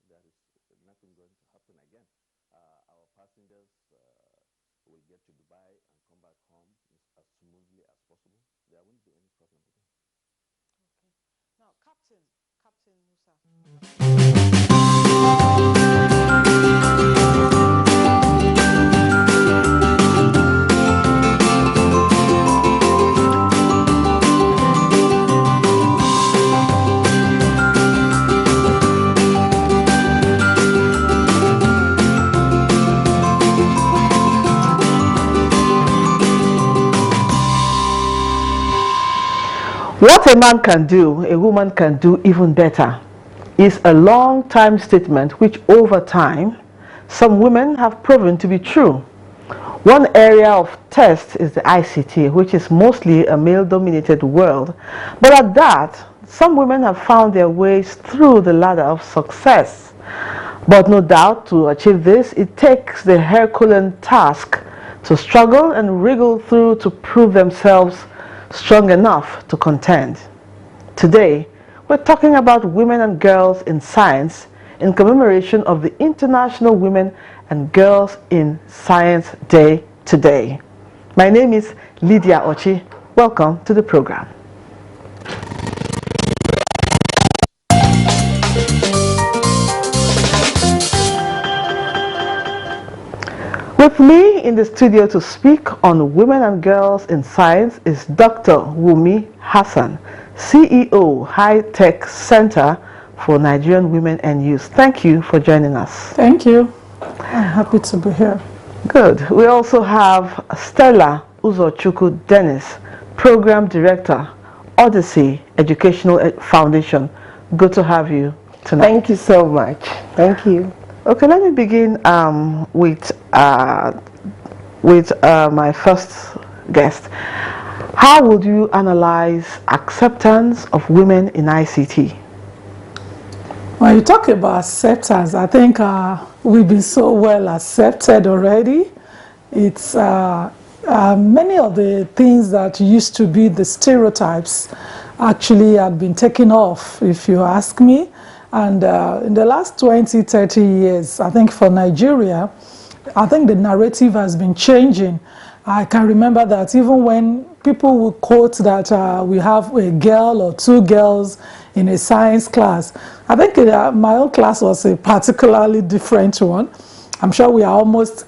there is nothing going to happen again. Our passengers will get to Dubai and come back home as smoothly as possible. There won't be any problem again. Okay. Now, Captain Musa. What a man can do, a woman can do even better, is a long-time statement which over time, some women have proven to be true. One area of test is the ICT, which is mostly a male-dominated world. But at that, some women have found their ways through the ladder of success. But no doubt, to achieve this, it takes the Herculean task to struggle and wriggle through to prove themselves strong enough to contend. Today, we're talking about women and girls in science in commemoration of the International Women and Girls in Science Day today. My name is Lydia Ochi. Welcome to the program. With me in the studio to speak on women and girls in science is Dr. Wumi Hassan, CEO, High Tech Center for Nigerian Women and Youth. Thank you for joining us. Thank you. I'm happy to be here. Good. We also have Stella Uzochukwu Dennis, Program Director, Odyssey Educational Foundation. Good to have you tonight. Thank you so much. Thank you. Okay, let me begin with my first guest. How would you analyze acceptance of women in ICT? When you talk about acceptance, I think we've been so well accepted already. It's many of the things that used to be the stereotypes actually have been taken off, if you ask me. And in the last 20, 30 years, I think for Nigeria, I think the narrative has been changing. I can remember that even when people would quote that we have a girl or two girls in a science class, I think my own class was a particularly different one. I'm sure we are almost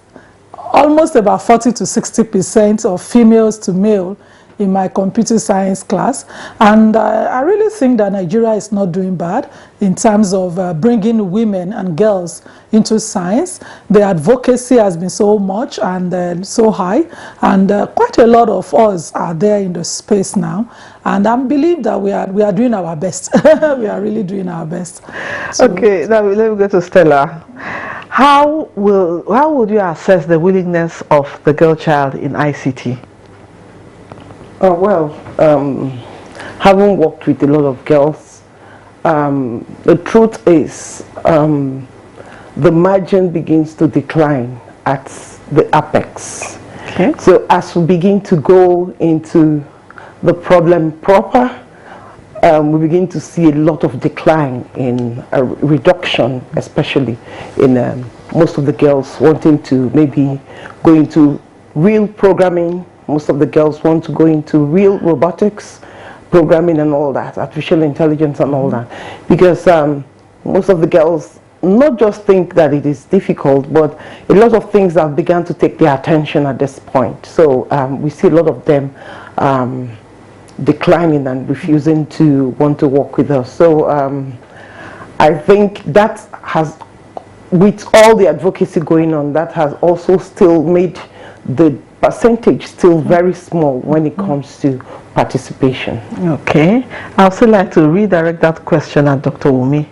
about 40 to 60% of females to male in my computer science class, and I really think that Nigeria is not doing bad in terms of bringing women and girls into science. The advocacy has been so much and so high, and quite a lot of us are there in the space now, and I believe that we are doing our best. We are really doing our best. So, okay, now let me go to Stella. How would you assess the willingness of the girl child in ICT? Oh, well, having worked with a lot of girls, the truth is the margin begins to decline at the apex. Okay. So as we begin to go into the problem proper, we begin to see a lot of decline in a reduction, especially in most of the girls wanting to maybe go into real programming. Most of the girls want to go into real robotics, programming and all that, artificial intelligence and all that. Because most of the girls not just think that it is difficult, but a lot of things have begun to take their attention at this point. So we see a lot of them declining and refusing to want to work with us. So I think that has, with all the advocacy going on, that has also still made the percentage still very small when it comes to participation. Okay, I also like to redirect that question at Dr. Wumi.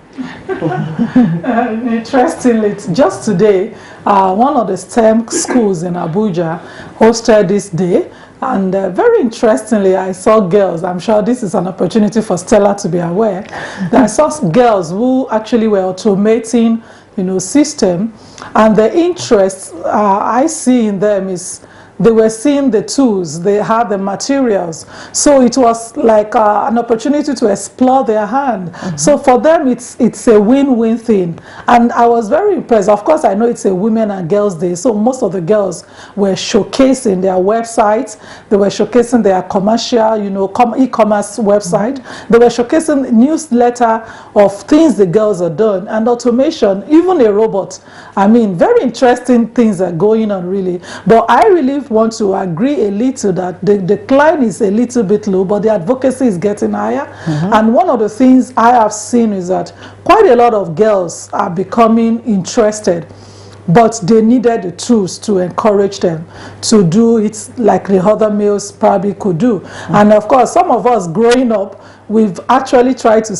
Interestingly, just today, one of the STEM schools in Abuja hosted this day, and very interestingly, I saw girls. I'm sure this is an opportunity for Stella to be aware that I saw girls who actually were automating, system, and the interest I see in them is they were seeing the tools, they had the materials. So it was like an opportunity to explore their hand. So for them, it's a win-win thing. And I was very impressed. Of course, I know it's a women and girls day, so most of the girls were showcasing their websites, they were showcasing their commercial, you know, e-commerce website, they were showcasing newsletter of things the girls are doing, and automation, even a robot. I mean, very interesting things are going on, really. But I really want to agree a little that the decline is a little bit low, but the advocacy is getting higher. And one of the things I have seen is that quite a lot of girls are becoming interested, but they needed the tools to encourage them to do it like the other males probably could do. And of course, some of us growing up, we've actually tried to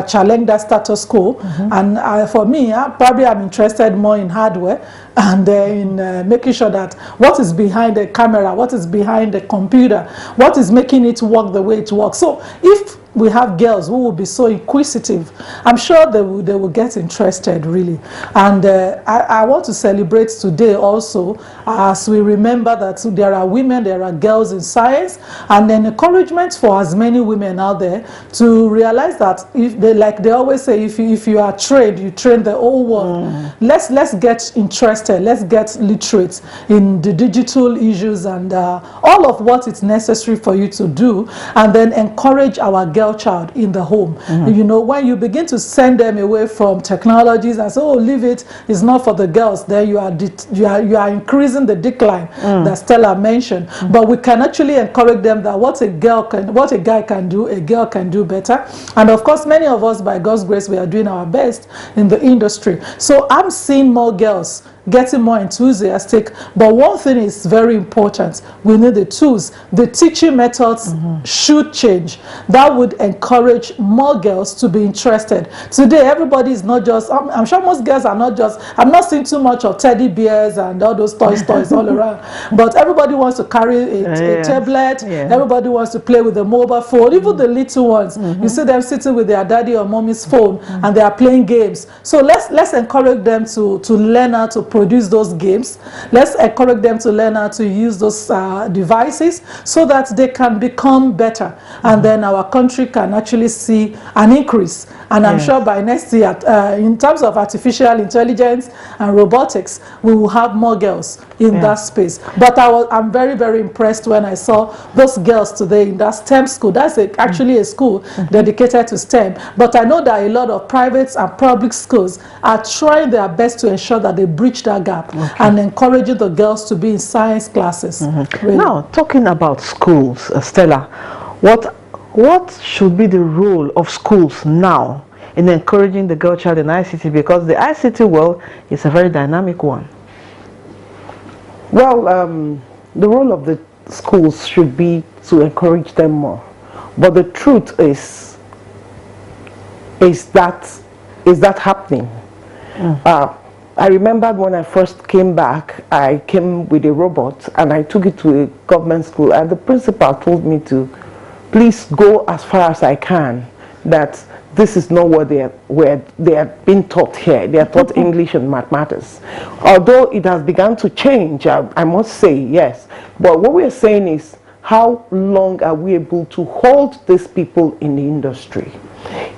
challenge that status quo. And for me, probably I'm interested more in hardware and in making sure that what is behind the camera, what is behind the computer, what is making it work the way it works. So if we have girls who will be so inquisitive, I'm sure they will get interested, really. And I want to celebrate today also, as we remember that there are women, there are girls in science, and then encouragement for as many women out there to realize that, if they, like they always say, if you are trained, you train the whole world. Let's get interested, let's get literate in the digital issues and all of what is necessary for you to do, and then encourage our girl child in the home. You know, when you begin to send them away from technologies and say, oh, leave it, it's not for the girls, then you are increasing the decline that Stella mentioned. But we can actually encourage them that what a guy can do, a girl can do better. And of course, many of us, by God's grace, we are doing our best in the industry. So I'm seeing more girls getting more enthusiastic. But one thing is very important: we need the tools. The teaching methods should change. That would encourage more girls to be interested. Today, everybody is not just, I'm sure most girls are not just, I'm not seeing too much of teddy bears and all those toys all around. But everybody wants to carry a tablet. Everybody wants to play with a mobile phone. Even the little ones, you see them sitting with their daddy or mommy's phone and they are playing games. So let's encourage them to learn how to produce those games. Let's encourage them to learn how to use those devices so that they can become better. And then our country can actually see an increase. And I'm sure by next year, in terms of artificial intelligence and robotics, we will have more girls in that space. But I'm very, very impressed when I saw those girls today in that STEM school. That's actually a school dedicated to STEM. But I know that a lot of private and public schools are trying their best to ensure that they bridge that gap and encouraging the girls to be in science classes. Really. Now, talking about schools, Stella, what should be the role of schools now in encouraging the girl child in ICT? Because the ICT world is a very dynamic one. Well, the role of the schools should be to encourage them more. But the truth is that happening? I remembered when I first came back, I came with a robot and I took it to a government school, and the principal told me to please go as far as I can, that this is not what they are being taught here. They are taught English and mathematics. Although it has begun to change, I must say, yes. But what we are saying is, how long are we able to hold these people in the industry?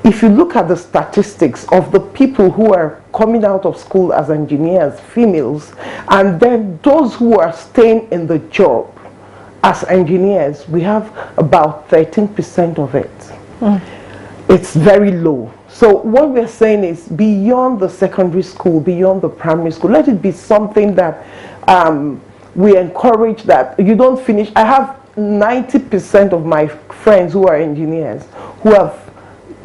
If you look at the statistics of the people who are coming out of school as engineers, females, and then those who are staying in the job as engineers, we have about 13% of it. It's very low. So what we're saying is, beyond the secondary school, beyond the primary school, let it be something that we encourage, that you don't finish. I have 90% of my friends who are engineers who have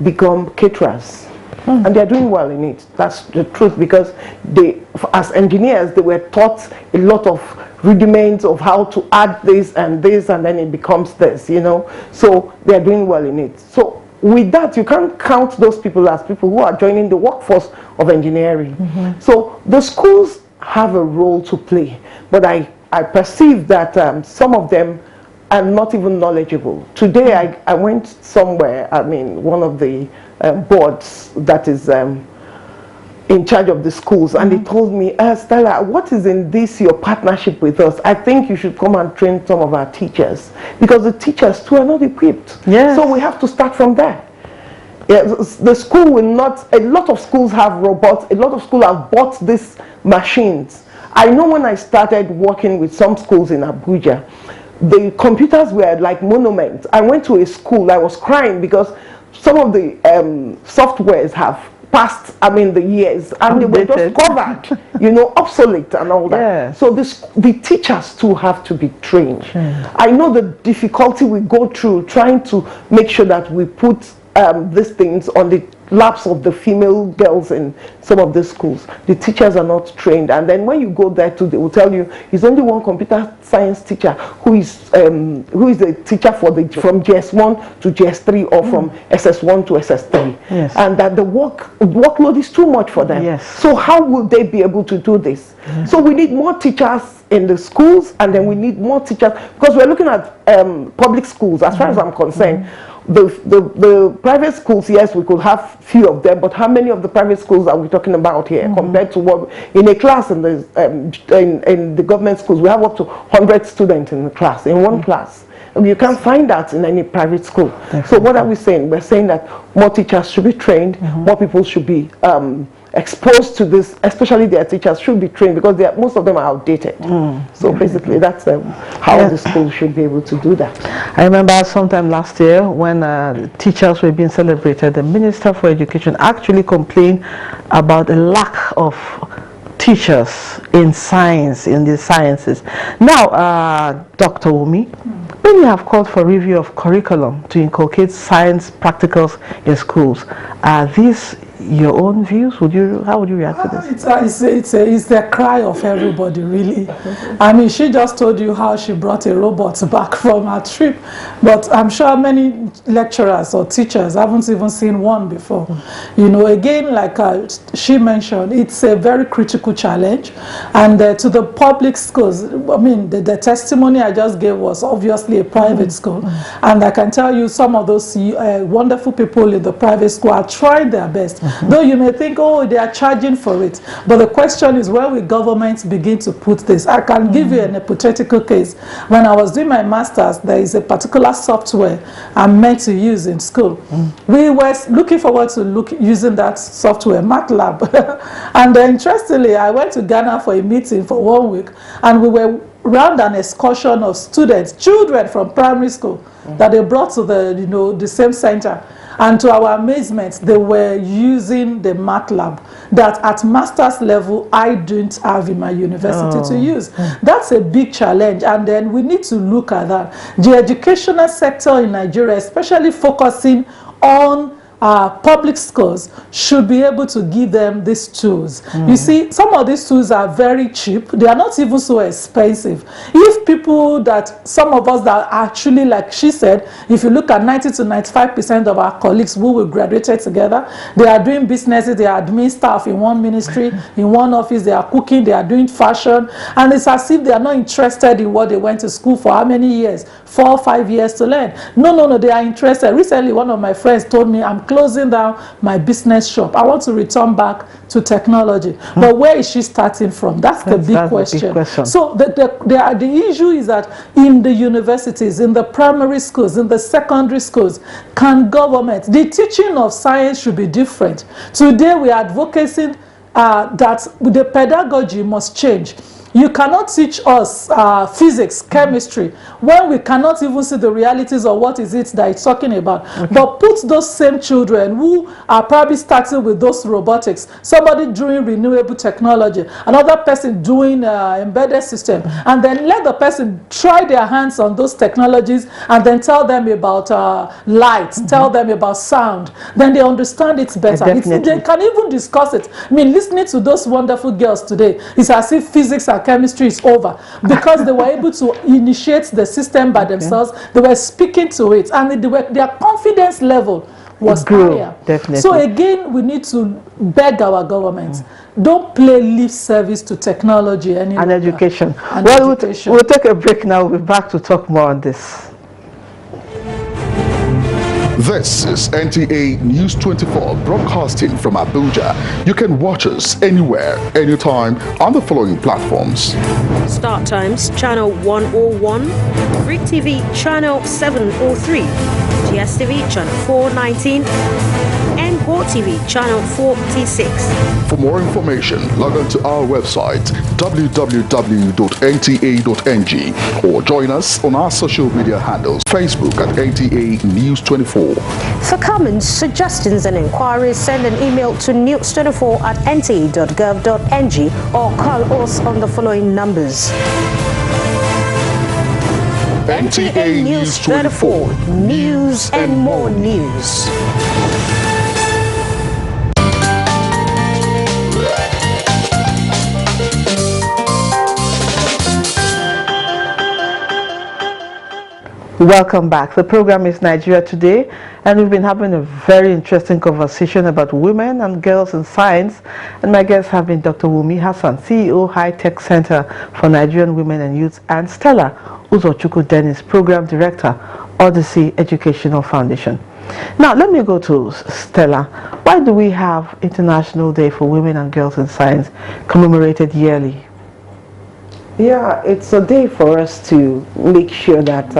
become caterers. And they're doing well in it. That's the truth, because they, as engineers, they were taught a lot of rudiments of how to add this, and then it becomes this, you know. So they're doing well in it. So with that, you can't count those people as people who are joining the workforce of engineering. So the schools have a role to play, but I perceive that some of them are not even knowledgeable. Today I went somewhere, I mean, one of the boards that is in charge of the schools, and they told me, Stella, what is in this your partnership with us? I think you should come and train some of our teachers, because the teachers too are not equipped. Yes. So we have to start from there. Yeah, the school will not, a lot of schools have robots, a lot of schools have bought these machines. I know when I started working with some schools in Abuja, the computers were like monuments. I went to a school, I was crying because some of the softwares have passed, the years, and they were just covered, obsolete and all that. Yeah. So the teachers too have to be trained. I know the difficulty we go through trying to make sure that we put these things on the laps of the female girls in some of the schools. The teachers are not trained, and then when you go there too, they will tell you it's only one computer science teacher who is a teacher from GS1 to GS3 or from SS1 to SS3. Yes. And that the workload is too much for them. Yes. So how will they be able to do this? So we need more teachers in the schools, and then we need more teachers, because we're looking at public schools as far as I'm concerned. The private schools, yes, we could have few of them, but how many of the private schools are we talking about here compared to what in a class in the government schools we have up to 100 students in the class, in one class. You can't find that in any private school. Definitely. So what are we saying? We're saying that more teachers should be trained, more people should be exposed to this, especially their teachers should be trained, because most of them are outdated. So basically that's how the school should be able to do that. I remember sometime last year when teachers were being celebrated, the Minister for Education actually complained about the lack of teachers in science, in the sciences. Now, Dr. Wumi, when you have called for review of curriculum to inculcate science practicals in schools, are these your own views? How would you react to this? It's the cry of everybody, really. I mean, she just told you how she brought a robot back from her trip, but I'm sure many lecturers or teachers haven't even seen one before. Again, like she mentioned, it's a very critical challenge, and to the public schools, I mean, the testimony I just gave was obviously a private school, and I can tell you some of those wonderful people in the private school are trying their best. Though you may think, oh, they are charging for it. But the question is, where will governments begin to put this? I can give you an hypothetical case. When I was doing my master's, there is a particular software I'm meant to use in school. We were looking forward to using that software, MATLAB. And interestingly, I went to Ghana for a meeting for 1 week, and we were around an excursion of students, children from primary school, that they brought to the same center. And to our amazement, they were using the MATLAB that at master's level I didn't have in my university to use. That's a big challenge, and then we need to look at that. The educational sector in Nigeria, especially focusing on public schools, should be able to give them these tools. You see, some of these tools are very cheap. They are not even so expensive. If people some of us that actually, like she said, if you look at 90 to 95% of our colleagues who will graduated together, they are doing businesses, they are admin staff in one ministry, in one office, they are cooking, they are doing fashion, and it's as if they are not interested in what they went to school for how many years? 4 or 5 years to learn. No, they are interested. Recently, one of my friends told me, I'm closing down my business shop. I want to return back to technology. But where is she starting from? That's the big question. So the issue is that in the universities, in the primary schools, in the secondary schools, can government, the teaching of science should be different. Today we are advocating that the pedagogy must change. You cannot teach us physics, chemistry, when we cannot even see the realities of what is it that it's talking about. But put those same children who are probably starting with those robotics, somebody doing renewable technology, another person doing embedded system, and then let the person try their hands on those technologies and then tell them about light, tell them about sound. Then they understand it better. They can even discuss it. I mean, listening to those wonderful girls today, it's as if physics and chemistry is over, because they were able to initiate the system by themselves. They were speaking to it, and their confidence level was higher. Definitely. So again, we need to beg our governments, don't play lip service to technology anymore. And education. We'll take a break now. We'll be back to talk more on this. This is NTA News 24 broadcasting from Abuja. You can watch us anywhere, anytime on the following platforms. Start Times Channel 101, Freak TV Channel 703, GSTV Channel 419, and Go TV Channel 46. For more information, log on to our website www.nta.ng or join us on our social media handles, Facebook at NTA News 24. For comments, suggestions and inquiries, send an email to news24@nta.gov.ng or call us on the following numbers. NTA News 24, news and more news. Welcome back. The program is Nigeria Today, and we've been having a very interesting conversation about women and girls in science. And my guests have been Dr. Wumi Hassan, CEO, High Tech Center for Nigerian Women and Youth, and Stella Uzochukwu Dennis, Program Director, Odyssey Educational Foundation. Now, let me go to Stella. Why do we have International Day for Women and Girls in Science commemorated yearly? Yeah, it's a day for us to make sure that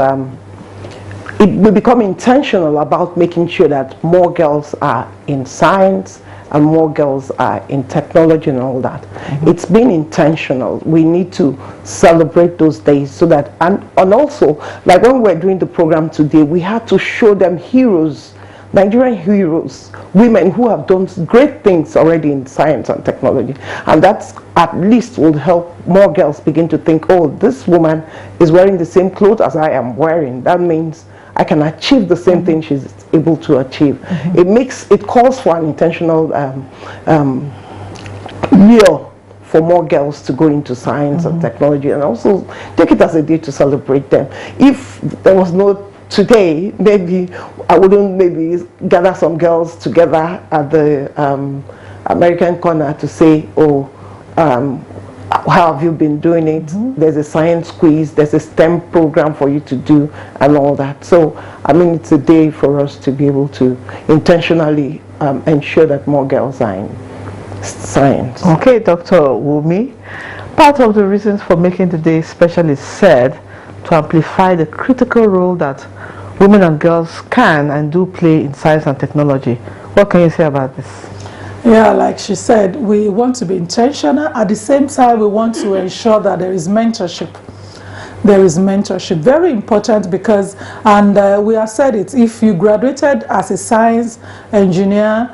we become intentional about making sure that more girls are in science and more girls are in technology and all that. It's been intentional. We need to celebrate those days so that, and also, like when we're doing the program today, we had to show them heroes, Nigerian heroes, women who have done great things already in science and technology. And that's at least will help more girls begin to think, oh, this woman is wearing the same clothes as I am wearing. That means I can achieve the same thing she's able to achieve. It calls for an intentional will for more girls to go into science and technology, and also take it as a day to celebrate them. If there was no today, maybe I wouldn't maybe gather some girls together at the American corner to say, oh, how have you been doing it? There's a science quiz, there's a STEM program for you to do and all that. So, I mean, it's a day for us to be able to intentionally ensure that more girls are in science. Okay, Dr. Wumi. Part of the reasons for making the day special is said to amplify the critical role that women and girls can and do play in science and technology. What can you say about this? Yeah, like she said, we want to be intentional. At the same time, we want to ensure that there is mentorship. There is mentorship, very important, because, and we have said it, if you graduated as a science engineer,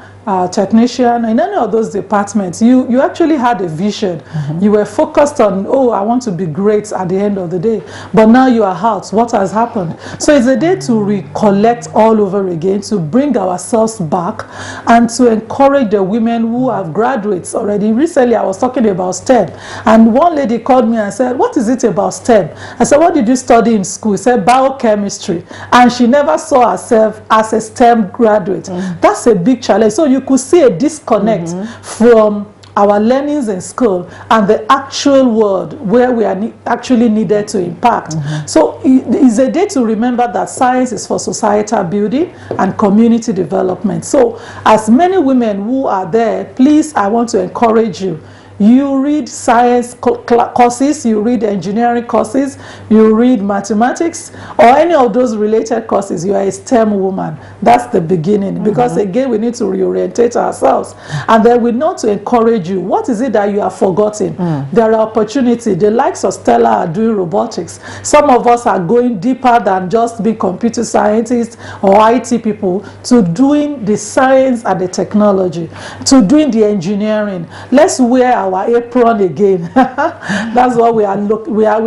technician, in any of those departments, you actually had a vision. You were focused on, oh, I want to be great at the end of the day. But now you are out. What has happened? So it's a day to recollect all over again, to bring ourselves back, and to encourage the women who have graduates already. Recently, I was talking about STEM, and one lady called me and said, what is it about STEM? I said, what did you study in school? She said, biochemistry. And she never saw herself as a STEM graduate. That's a big challenge. So you could see a disconnect from our learnings in school and the actual world where we are actually needed to impact. So it's a day to remember that science is for societal building and community development. So as many women who are there, please, I want to encourage you. You read science courses, you read engineering courses, you read mathematics, or any of those related courses, you are a STEM woman. That's the beginning. Because again, we need to reorientate ourselves. And then we know to encourage you. What is it that you have forgotten? There are opportunities. The likes of Stella are doing robotics. Some of us are going deeper than just being computer scientists or IT people, to doing the science and the technology, to doing the engineering. Let's wear our apron again. That's what we are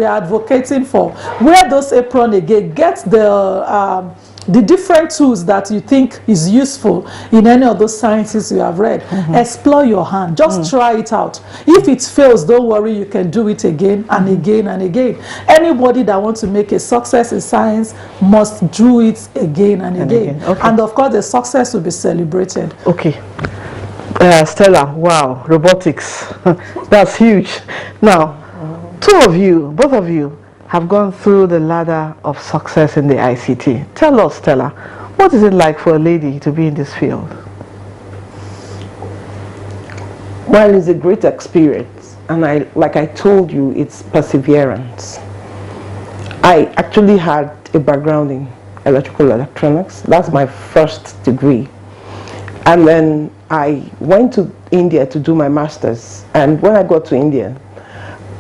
advocating for. Wear those apron again. Get the different tools that you think is useful in any of those sciences you have read. Explore your hand. Just try it out. If it fails, don't worry, you can do it again and again and again. Anybody that wants to make a success in science must do it again and again. Okay. And of course, the success will be celebrated. Okay. Stella, wow, robotics. That's huge. Now, both of you have gone through the ladder of success in the ICT. Tell us, Stella, What is it like for a lady to be in this field? Well, it's a great experience, and like I told you, it's perseverance. I actually had a background in electrical electronics. That's my first degree. And then I went to India to do my master's. And when I got to India,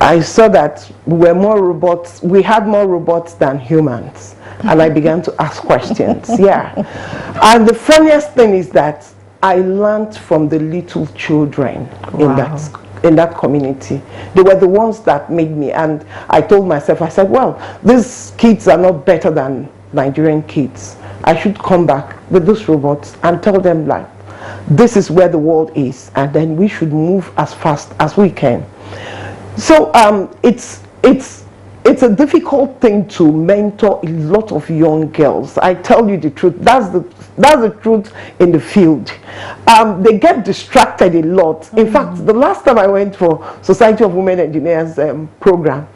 I saw that we had more robots than humans. And I began to ask questions. Yeah. And the funniest thing is that I learned from the little children in that community. They were the ones that made me, and I told myself, I said, well, these kids are not better than Nigerian kids. I should come back with those robots and tell them, like, this is where the world is, and then we should move as fast as we can. So it's a difficult thing to mentor a lot of young girls. I tell you the truth. That's the truth in the field. They get distracted a lot. In fact, the last time I went for Society of Women Engineers program,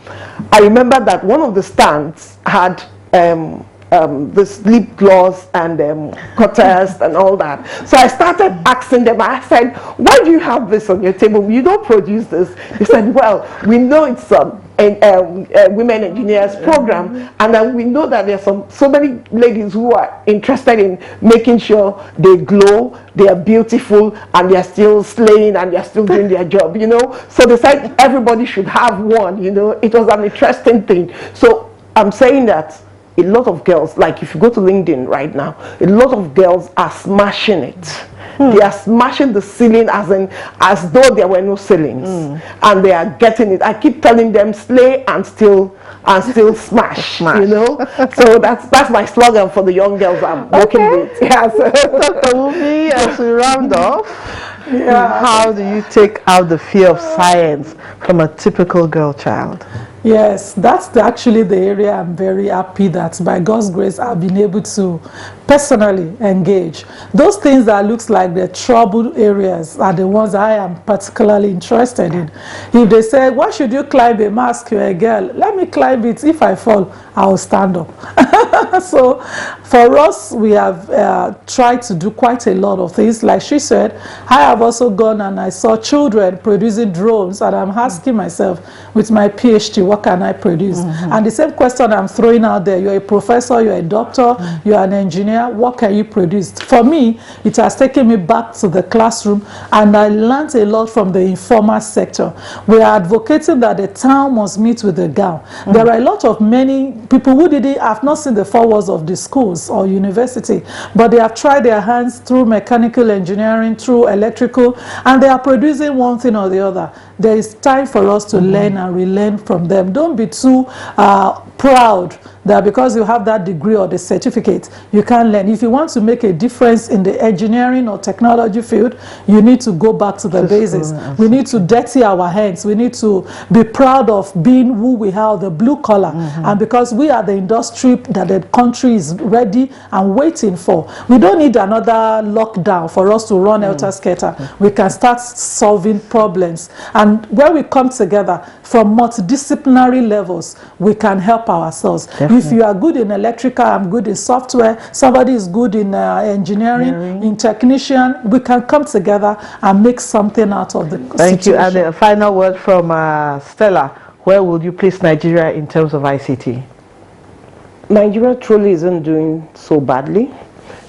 I remember that one of the stands had the sleep gloss and cutters and all that. So I started asking them. I said, why do you have this on your table? You don't produce this. They said, well, we know it's women engineers program, and then we know that there's so many ladies who are interested in making sure they glow, they are beautiful, and they're still slaying, and they're still doing their job, you know. So they said everybody should have one, you know. It was an interesting thing. So I'm saying that a lot of girls, like if you go to LinkedIn right now, a lot of girls are smashing it. They are smashing the ceiling as though there were no ceilings, and they are getting it. I keep telling them, slay and still smash. You know. So that's my slogan for the young girls I'm working with. Yeah. So. Dr. Wumi, as we round off, how do you take out the fear of science from a typical girl child? Yes, that's actually the area I'm very happy that by God's grace I've been able to personally engage. Those things that looks like the troubled areas are the ones I am particularly interested in. If they say, why should you climb a mast, you're a girl? Let me climb it. If I fall, I'll stand up. So for us, we have tried to do quite a lot of things. Like she said, I have also gone and I saw children producing drones, and I'm asking myself, with my PhD, what can I produce? And the same question I'm throwing out there, you're a professor, you're a doctor, you're an engineer, what can you produce? For me, it has taken me back to the classroom, and I learned a lot from the informal sector. We are advocating that the town must meet with the gown. There are a lot of many people who have not seen the four walls of the schools or university, but they have tried their hands through mechanical engineering, through electrical, and they are producing one thing or the other. There is time for us to learn and relearn from them. Don't be too proud that because you have that degree or the certificate, you can't learn. If you want to make a difference in the engineering or technology field, you need to go back to the basics. We need to dirty our hands. We need to be proud of being who we are, the blue collar. And because we are the industry that the country is ready and waiting for. We don't need another lockdown for us to run helter-skelter. We can start solving problems. And when we come together from multidisciplinary levels, we can help ourselves. If you are good in electrical, I'm good in software, somebody is good in engineering, in technician, we can come together and make something out of the situation. Thank you. And a final word from Stella. Where would you place Nigeria in terms of ICT? Nigeria truly isn't doing so badly,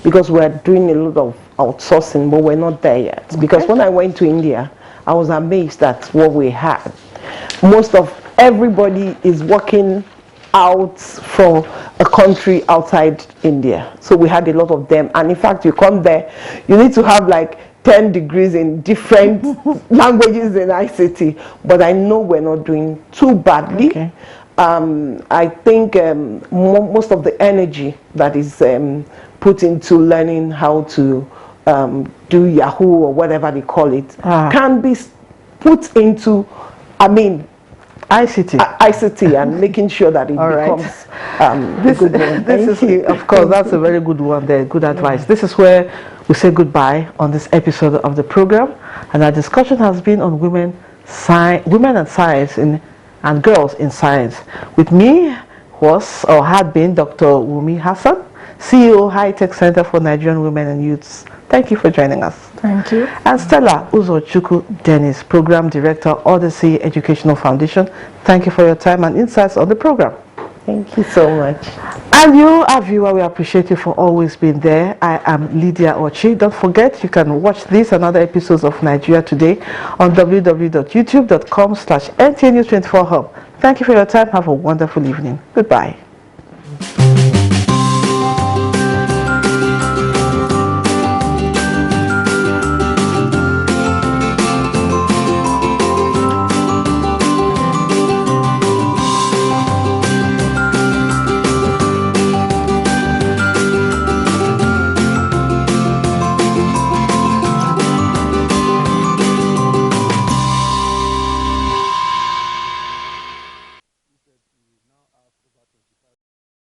because we're doing a lot of outsourcing, but we're not there yet. Because when I went to India, I was amazed at what we had. Most of everybody is working out for a country outside India. So we had a lot of them. And in fact, you come there, you need to have like 10 degrees in different languages in ICT. But I know we're not doing too badly. I think most of the energy that is put into learning how to do Yahoo or whatever they call it can be put into, ICT and making sure that it becomes a good one. This is, of course, that's a very good one there, good advice. This is where we say goodbye on this episode of the program, and our discussion has been on women and science and girls in science. With me had been Dr. Wumi Hassan, CEO, High Tech Center for Nigerian Women and Youths. Thank you for joining us. Thank you. And Stella Uzochukwu Dennis, Program Director, Odyssey Educational Foundation. Thank you for your time and insights on the program. Thank you so much. And you, our viewer, we appreciate you for always being there. I am Lydia Ochi. Don't forget, you can watch this and other episodes of Nigeria Today on www.youtube.com/NTA News 24 Hub. Thank you for your time. Have a wonderful evening. Goodbye.